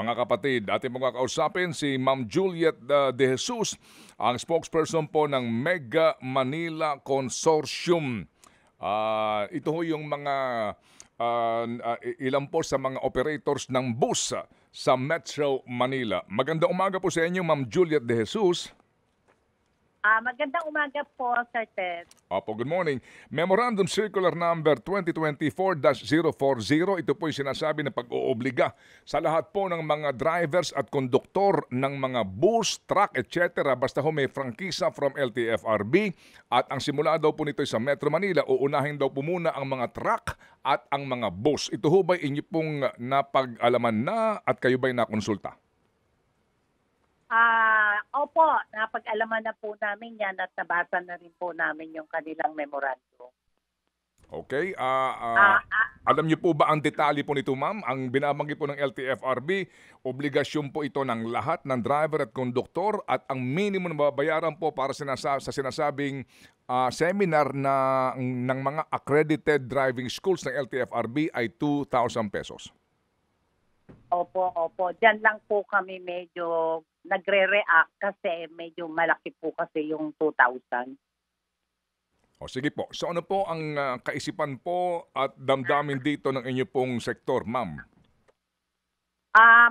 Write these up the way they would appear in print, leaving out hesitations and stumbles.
Mga kapatid, ating mga kausapin si Ma'am Juliet De Jesus, ang spokesperson po ng Mega Manila Consortium. Ito ho yung mga ilan po sa mga operators ng bus sa Metro Manila. Magandang umaga po sa inyo, Ma'am Juliet De Jesus. Magandang umaga po, Sir Ted. Opo, good morning. Memorandum Circular Number 2024-040, ito po yung sinasabi na pag-oobliga sa lahat po ng mga drivers at konduktor ng mga bus, truck, etc. Basta ho may prangkisa from LTFRB at ang simula daw po nito sa Metro Manila, uunahin daw po muna ang mga truck at ang mga bus. Ito ho ba inyo pong napag-alaman na at kayo ba'y nakonsulta? Opo, napag-alaman na po namin yan at nabasa na rin po namin yung kanilang memorandum. Okay. Alam niyo po ba ang detalye po nito, ma'am? Ang binabanggit po ng LTFRB, obligasyon po ito ng lahat ng driver at konduktor at ang minimum na babayaran po para sa sinasabing seminar ng mga accredited driving schools ng LTFRB ay 2,000 pesos. Opo. Diyan lang po kami medyo nagre-react kasi medyo malaki po kasi yung 2,000. O sige po. So ano po ang kaisipan po at damdamin dito ng inyo pong sektor, ma'am?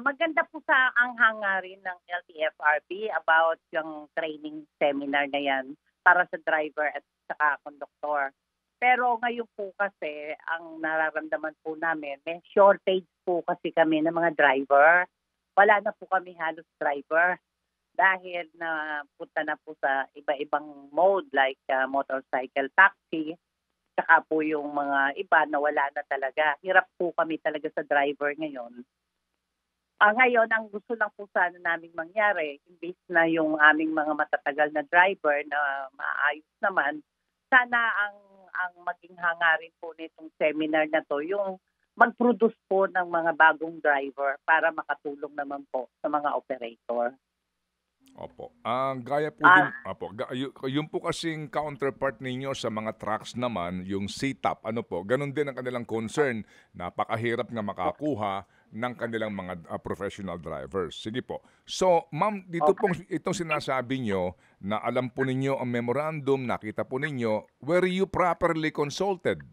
Maganda po sa ang hangarin ng LTFRB about yung training seminar na yan para sa driver at saka konduktor. Pero ngayon po kasi ang nararamdaman po namin, may shortage po kasi kami ng mga driver. Wala na po kami halos driver dahil na punta na po sa iba-ibang mode like motorcycle taxi. Saka po yung mga iba na wala na talaga. Hirap po kami talaga sa driver ngayon. Ngayon, ang gusto lang po sana naming mangyari, imbis na yung aming mga matatagal na driver na maayos naman, sana ang maging hangarin po nitong seminar na to, yung mag-produce po ng mga bagong driver para makatulong naman po sa mga operator. Opo. Gaya po din, opo, yung po kasing counterpart ninyo sa mga trucks naman, yung CTAP, ano po, ganun din ang kanilang concern. Napakahirap nga makakuha ng kanilang mga professional drivers. Sige po. So, ma'am, dito pong itong sinasabi nyo na alam po ninyo ang memorandum, nakita po ninyo, were you properly consulted?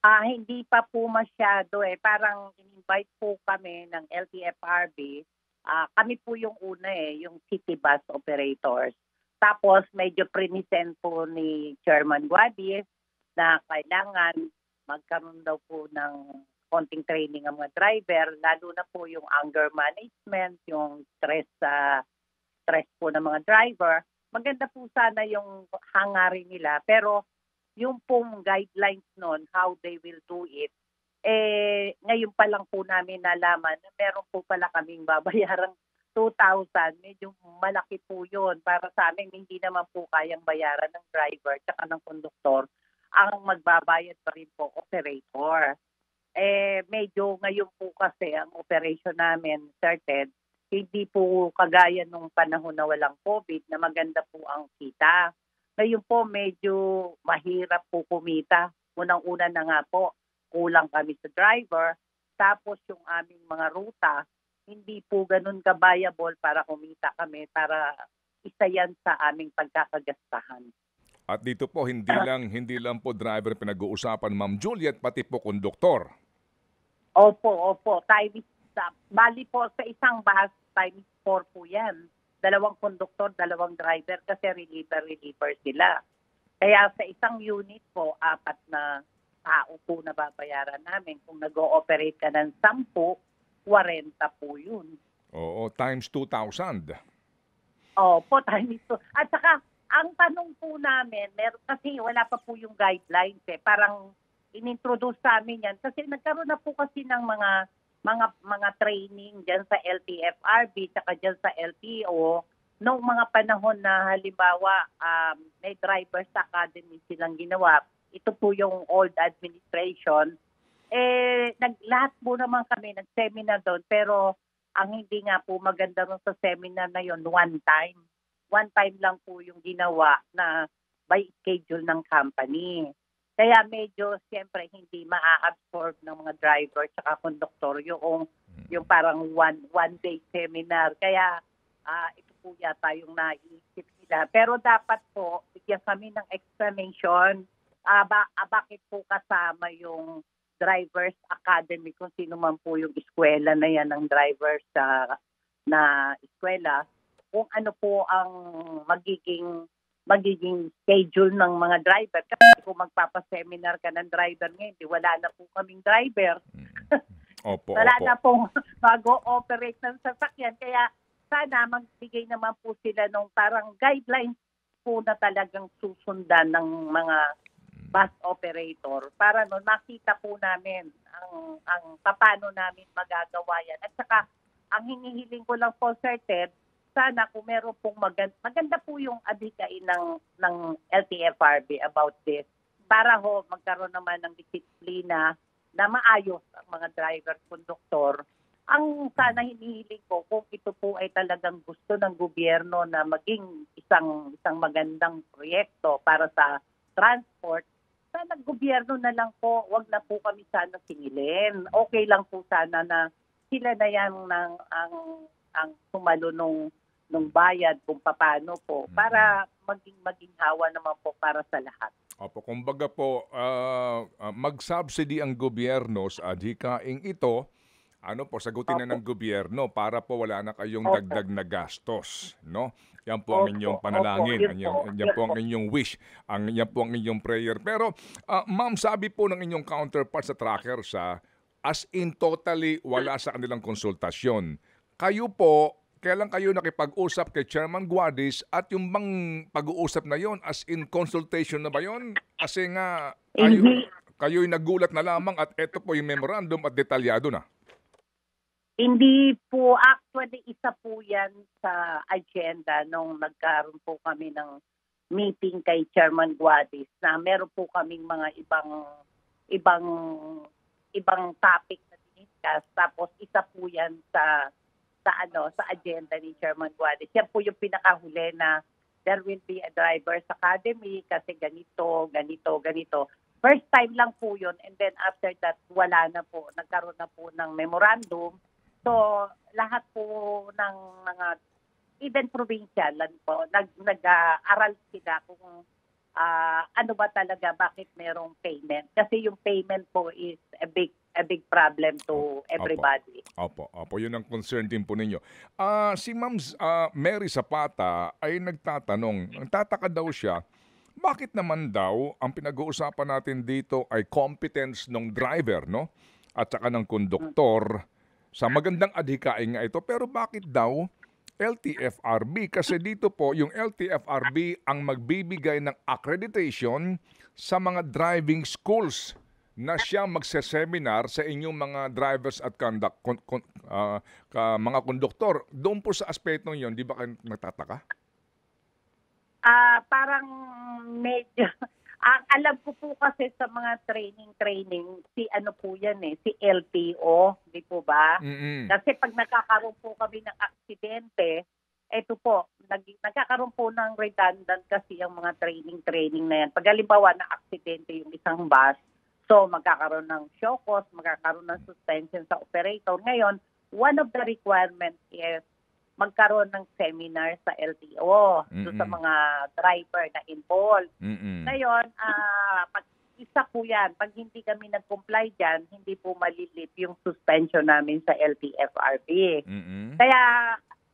Hindi pa po masyado Parang in-invite po kami ng LTFRB. Kami po yung una yung city bus operators. Tapos medyo present po ni Chairman Guadis na kailangan magkaroon daw po ng konting training ang mga driver, lalo na po yung anger management, yung stress po ng mga driver. Maganda po sana yung hangarin nila, pero yung pong guidelines nun, how they will do it, ngayon pa lang po namin nalaman na meron po pala kaming babayarang 2,000. Medyo malaki po yun. Para sa amin, hindi naman po kayang bayaran ng driver at ng konduktor. Ang magbabayad pa rin po, operator. Medyo ngayon po kasi ang operation namin, Sir Ted, hindi po kagaya nung panahon na walang COVID na maganda po ang kita. Ngayon po medyo mahirap po kumita. Unang-una na nga po, kulang kami sa driver. Tapos yung aming mga ruta, hindi po ganun ka-viable para kumita kami, para isa yan sa aming pagkakagastahan. At dito po, hindi lang po driver pinag-uusapan, Ma'am Juliet, pati po konduktor. Opo. Bali po sa isang bus, times 4 po yan. 2 konduktor, 2 driver kasi reliever sila. Kaya sa isang unit po, 4 na tao po na babayaran namin. Kung nag-ooperate ka ng 10, 40 po yun. Oo, times 2,000. Opo, times 2. At saka, ang tanong po namin, kasi wala pa po yung guidelines Parang inintroduce sa amin yan. Kasi nagkaroon na po kasi ng mga training dyan sa LTFRB saka dyan sa LTO noong mga panahon na halimbawa may drivers academy silang ginawa. Ito po yung old administration. Lahat po naman kami nag-seminar doon, pero ang hindi nga po maganda rin sa seminar na yon, one time. One time lang po yung ginawa na by schedule ng company. Kaya medyo siyempre hindi maa-absorb ng mga driver at konduktor yung yung parang one day seminar. Kaya ito po yata yung naisip nila. Pero dapat po bigyan kami ng explanation bakit po kasama yung Drivers Academy, kung sino man po yung eskwela na yan ng drivers na eskwela, kung ano po ang magiging schedule ng mga driver. Kasi kung magpapaseminar ka ng driver ngayon, wala na po kaming driver. Opo, Wala opo. na pong mag-ooperate ng sasakyan. Kaya sana magbigay naman po sila ng parang guidelines po na talagang susundan ng mga bus operator para makita po namin ang paano namin magagawa yan. At saka, ang hinihiling ko lang po, Sir Ted, sana kung meron pong maganda po yung adhikain ng LTFRB about this para magkaroon naman ng disiplina na maayos ang mga driver, konduktor. Ang sana hinihiling ko, kung ito po ay talagang gusto ng gobyerno na maging isang magandang proyekto para sa transport, sana gobyerno na lang po, wag na po kami sana singilin. Okay lang po sana na sila na yan ang sumalo nung bayad kung paano po para maging hawa naman po para sa lahat. Opo, kumbaga po, mag-subsidy ang gobyerno sa adhikaing ito, sagutin na ng gobyerno para po wala na kayong dagdag na gastos, no? Yan po ang inyong panalangin, yan po ang inyong wish, yan po ang inyong prayer. Pero, ma'am, sabi po ng inyong counterpart sa tracker as in totally wala sa kanilang konsultasyon. Kayo po, kailan kayo nakipag-usap kay Chairman Guadis at yung bang pag-uusap na yon as in consultation na ba yon? Kasi nga, kayo'y nagulat na lamang at eto po yung memorandum at detalyado na. Hindi po, actually isa po yan sa agenda nung nagkaroon po kami ng meeting kay Chairman Guadis na meron po kaming mga ibang topic na diniscuss. Tapos isa po yan sa agenda ni Chairman Guadis. Yan po yung pinakahuli na there will be a Drivers Academy kasi ganito. First time lang po yun, and then after that wala na po. Nagkaroon na po ng memorandum. So, lahat po ng mga, even provincial po, nag-aaral sila kung ano ba talaga, bakit merong payment. Kasi yung payment po is a big problem to everybody. Opo, yun ang concern din po ninyo. Si Ma'am Mary Zapata ay nagtataka daw siya, bakit naman daw ang pinag-uusapan natin dito ay competence ng driver, no? At saka ng konduktor, sa magandang adhikain nga ito, pero bakit daw LTFRB? Kasi dito po, yung LTFRB ang magbibigay ng accreditation sa mga driving schools na siya magse-seminar sa inyong mga drivers at mga konduktor. Doon po sa aspetong yon, di ba kayo nagtataka? Parang medyo... alam ko po kasi sa mga training, si ano po yan si LTO, di po ba? Mm-hmm. Kasi pag nagkakaroon po kami ng aksidente, eto po, nagkakaroon po ng redundant kasi yung mga training na yan. Pag halimbawa na aksidente yung isang bus, so magkakaroon ng show cause, magkakaroon ng suspension sa operator. Ngayon, one of the requirements is magkaroon ng seminar sa LTO sa mga driver na involved. Ngayon, pag isa po yan, pag hindi kami nag-comply dyan, hindi po malilip yung suspension namin sa LTFRB. Kaya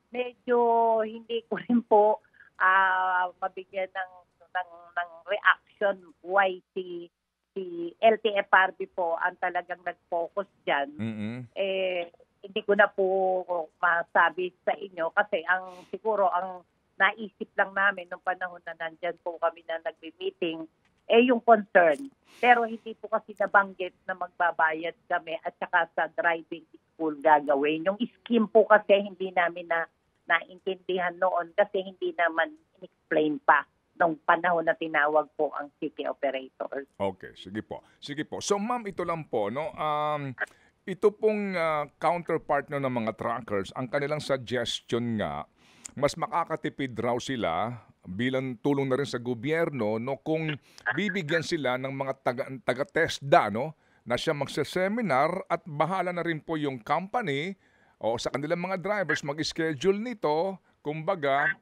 medyo hindi ko rin po mabigyan ng reaction why si LTFRB po ang talagang nag-focus dyan. Hindi ko na po masabi sa inyo kasi siguro ang naisip lang namin nung panahon na nandyan po kami na nagme-meeting yung concern. Pero hindi po kasi nabanggit na magbabayad kami at saka sa driving school gagawin. Yung scheme po kasi hindi namin naintindihan noon kasi hindi naman in-explain pa nung panahon na tinawag po ang city operators. Okay, sige po. So ma'am, ito lang po, no? Ito pong counterpart ng mga truckers, ang kanilang suggestion nga, mas makakatipid raw sila bilang tulong na rin sa gobyerno, no, kung bibigyan sila ng mga taga-TESDA, no, na siya magse-seminar at bahala na rin po yung company o sa kanilang mga drivers mag-schedule nito, kumbaga,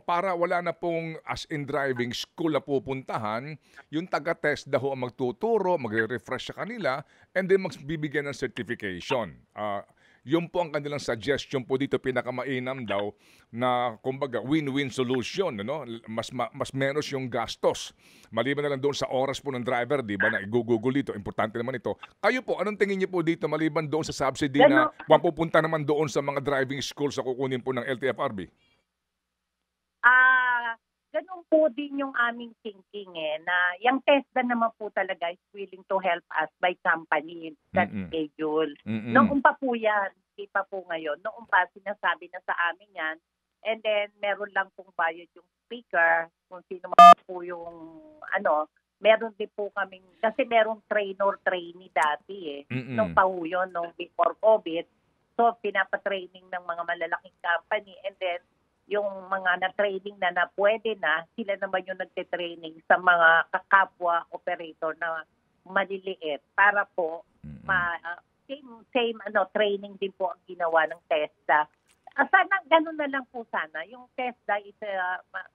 para wala na pong as in driving school na pupuntahan, yung taga-TESDA ho ang magtuturo, magre-refresh sa kanila, and then magbibigyan ng certification. Yun po ang kanilang suggestion po dito, pinakamainam daw na kumbaga win-win solution, ano? Mas menos yung gastos. Maliban na lang doon sa oras po ng driver, di ba, na i-google dito, importante naman ito. Kayo po, anong tingin niyo po dito maliban doon sa subsidy na pupunta naman doon sa mga driving school sa kukunin po ng LTFRB? Ganun po din yung aming thinking na yung TESDA naman po talaga is willing to help us by company that schedule. Noong pa po yan, hindi pa po ngayon. Noong pa sinasabi na sa amin yan, and then meron lang pong bayad yung speaker, kung sino man po yung meron din po kaming, kasi merong trainer-trainee dati nung pa po yun, nung before COVID. So pinapatraining ng mga malalaking company, and then yung mga na-training na pwede na, sila naman yung nagte-training sa mga kakapwa operator na maliliit para po same training din po ang ginawa ng TESDA. Sana ganun na lang po sana. Yung TESDA is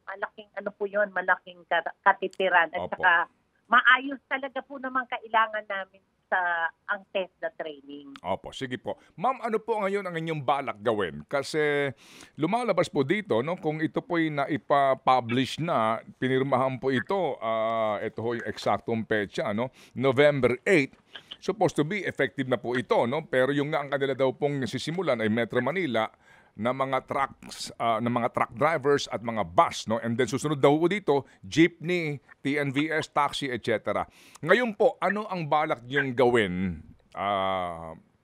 malaking malaking katitiran at saka maayos talaga po naman kailangan namin sa ang TESDA training. Opo, sige po. Ma'am, ano po ngayon ang inyong balak gawin? Kasi lumalabas po dito, no, kung ito po'y naipa-publish na, pinirmahan po ito, ito ho yung eksaktong petsa, no, November 8, supposed to be effective na po ito, no? Pero yung nga ang kanila daw pong sisimulan ay Metro Manila na mga trucks, na mga truck drivers at mga bus, no? And then susunod daw po dito, jeepney, TNVS, taxi, etc. Ngayon po, ano ang balak niyong gawin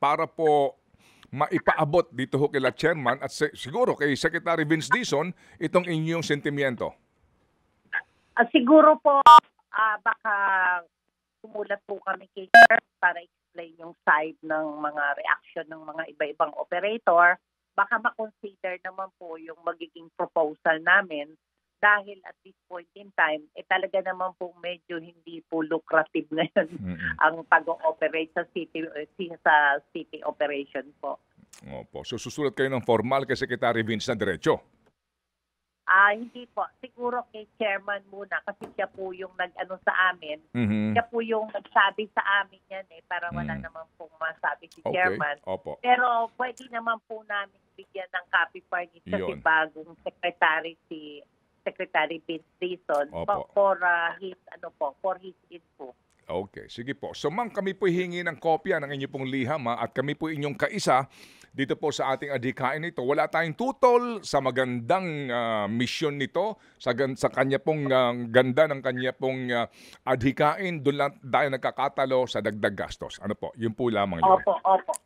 para po maipaabot dito ho kila chairman at siguro kay Secretary Vince Dizon itong inyong sentimiento? Siguro po baka sumulat po kami kay Sir para explain yung side ng mga reaction ng mga iba-ibang operator. Baka makonsider naman po yung magiging proposal namin dahil at this point in time, talaga naman po medyo hindi po lucrative ngayon ang pag-ooperate sa city operation po. Opo. So susulat kayo ng formal kay Secretary Vince na diretso? Hindi po. Siguro kay chairman muna kasi siya po yung nag-ano sa amin. Siya po yung nagsabi sa amin yan para wala naman pong masabi si chairman. Opo. Pero pwede naman po namin bigyan ng copy for kasi bagong secretary si Secretary Vince Dizon for his info. Okay, sige po. So ma'am, kami po hingi ng kopya ng inyong pong liham at kami po inyong kaisa dito po sa ating adhikain nito. Wala tayong tutol sa magandang misyon nito, sa kanya pong ganda ng kanya pong adhikain. Doon lang tayo nagkakatalo sa dagdag gastos. Ano po? Yun po lamang yun. Opo.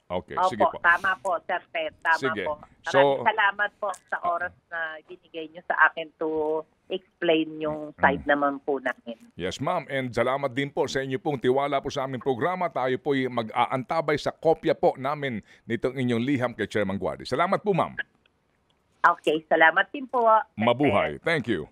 Okay, sige po. Tama po, Sir Ted. Tama sige. po. Maraming salamat po sa oras na binigay niyo sa akin to explain yung side naman po namin. Yes, ma'am. And salamat din po sa inyo pong tiwala po sa aming programa. Tayo po mag-aantabay sa kopya po namin nitong inyong liham kay Chairman Guady. Salamat po, ma'am. Okay, salamat din po. Mabuhay. Thank you.